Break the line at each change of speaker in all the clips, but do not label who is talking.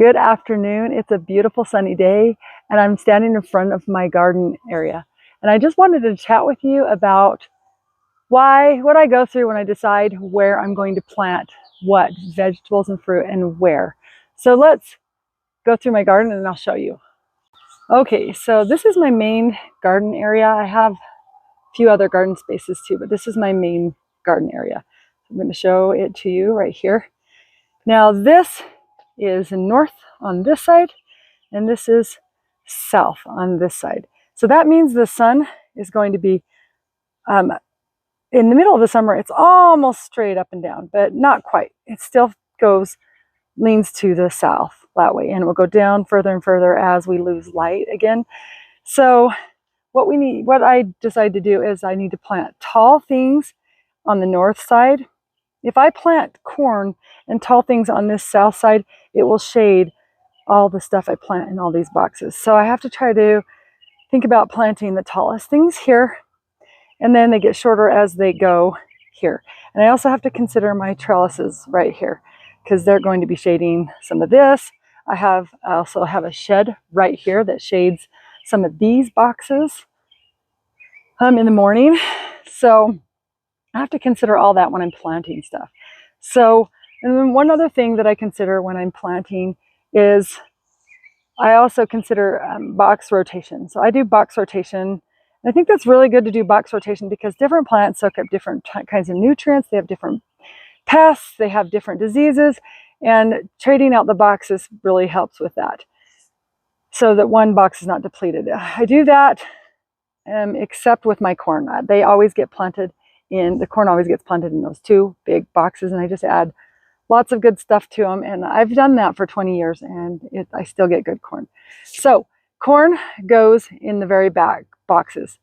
Good afternoon. It's a beautiful sunny day and I'm standing in front of my garden area. And I just wanted to chat with you about what I go through when I decide where I'm going to plant what vegetables and fruit and where. So let's go through my garden and I'll show you. Okay, so this is my main garden area. I have a few other garden spaces too, but this is my main garden area. I'm going to show it to you right here. Now this is north on this side, and this is south on this side. So that means the sun is going to be in the middle of the summer. It's almost straight up and down, but not quite. It still leans to the south that way, and it will go down further and further as we lose light again. So what I decided to do is I need to plant tall things on the north side. If I plant corn and tall things on this south side, it will shade all the stuff I plant in all these boxes. So I have to try to think about planting the tallest things here, and then they get shorter as they go here. And I also have to consider my trellises right here, because they're going to be shading some of this. I also have a shed right here that shades some of these boxes in the morning. So I have to consider all that when I'm planting stuff. So, and then one other thing that I consider when I'm planting is I also consider box rotation. So I do box rotation. And I think that's really good to do box rotation because different plants soak up different kinds of nutrients. They have different pests. They have different diseases. And trading out the boxes really helps with that, so that one box is not depleted. I do that except with my corn. They always get planted the corn always gets planted in those two big boxes, and I just add lots of good stuff to them. And I've done that for 20 years and I still get good corn. So corn goes in the very back boxes.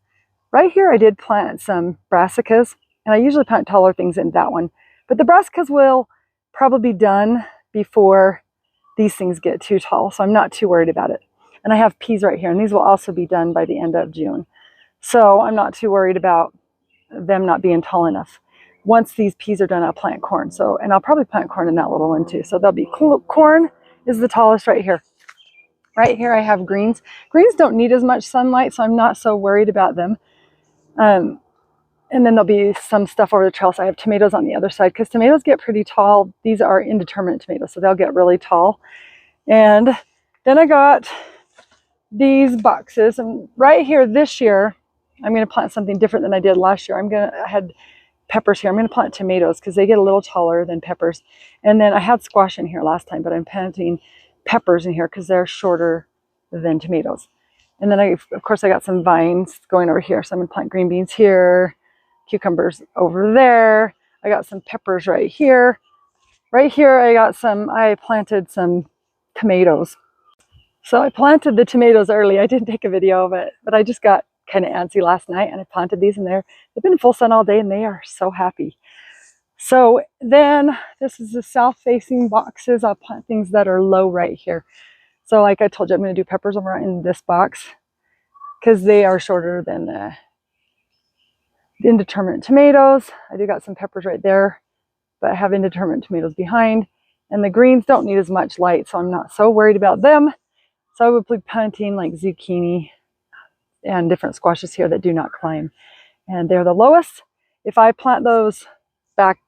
Right here I did plant some brassicas, and I usually plant taller things in that one. But the brassicas will probably be done before these things get too tall, so I'm not too worried about it. And I have peas right here, and these will also be done by the end of June. So I'm not too worried about them not being tall enough. Once these peas are done, I'll plant corn. And I'll probably plant corn in that little one too. So there'll be corn is the tallest right here. Right here I have greens. Greens don't need as much sunlight, so I'm not so worried about them. And then there'll be some stuff over the trellis. I have tomatoes on the other side because tomatoes get pretty tall. These are indeterminate tomatoes, so they'll get really tall. And then I got these boxes, and right here this year I'm going to plant something different than I did last year. I had peppers here. I'm going to plant tomatoes because they get a little taller than peppers. And then I had squash in here last time, but I'm planting peppers in here because they're shorter than tomatoes. And then of course I got some vines going over here. So I'm going to plant green beans here, cucumbers over there. I got some peppers right here. Right here I planted some tomatoes. So I planted the tomatoes early. I didn't take a video of it, but I just got kind of antsy last night and I planted these in there. They've been in full sun all day and they are so happy. So then this is the south facing boxes. I'll plant things that are low right here. So like I told you, I'm going to do peppers over in this box because they are shorter than the indeterminate tomatoes. I do got some peppers right there, but I have indeterminate tomatoes behind. And the greens don't need as much light, so I'm not so worried about them. So I would be planting like zucchini and different squashes here that do not climb. And they're the lowest. If I plant those back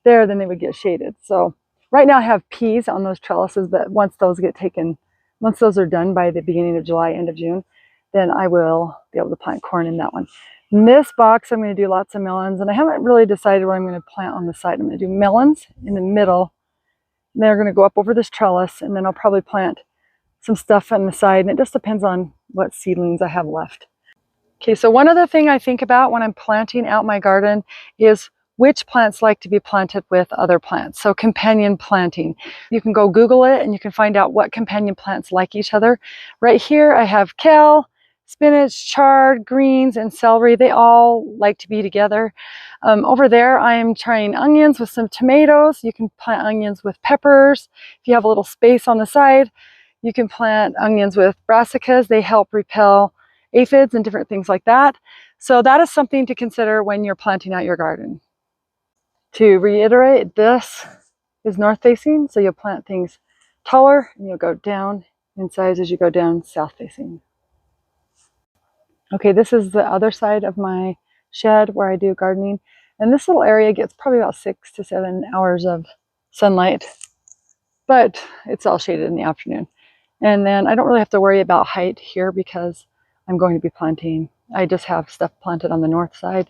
there, then they would get shaded. So right now I have peas on those trellises, but once those are done by the beginning of July, end of June, then I will be able to plant corn in that one. In this box, I'm going to do lots of melons, and I haven't really decided what I'm going to plant on the side. I'm going to do melons in the middle. They're going to go up over this trellis, and then I'll probably plant some stuff on the side, and it just depends on what seedlings I have left. Okay, so one other thing I think about when I'm planting out my garden is which plants like to be planted with other plants. So companion planting. You can go Google it and you can find out what companion plants like each other. Right here I have kale, spinach, chard, greens, and celery. They all like to be together. Over there I am trying onions with some tomatoes. You can plant onions with peppers. If you have a little space on the side, you can plant onions with brassicas. They help repel aphids and different things like that. So that is something to consider when you're planting out your garden. To reiterate, this is north facing, so you'll plant things taller, and you'll go down in size as you go down south facing. Okay, this is the other side of my shed where I do gardening. And this little area gets probably about 6 to 7 hours of sunlight, but it's all shaded in the afternoon. And then I don't really have to worry about height here because I'm going to be planting. I just have stuff planted on the north side,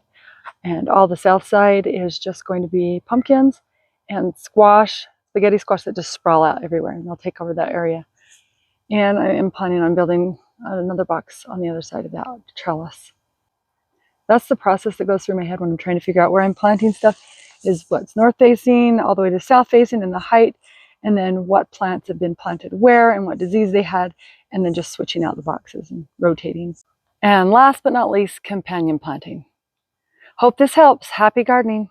and all the south side is just going to be pumpkins and squash, spaghetti squash that just sprawl out everywhere, and they'll take over that area. And I am planning on building another box on the other side of that trellis. That's the process that goes through my head when I'm trying to figure out where I'm planting stuff, is what's north facing all the way to south facing and the height, and then what plants have been planted where and what disease they had, and then just switching out the boxes and rotating. And last but not least, companion planting. Hope this helps. Happy gardening.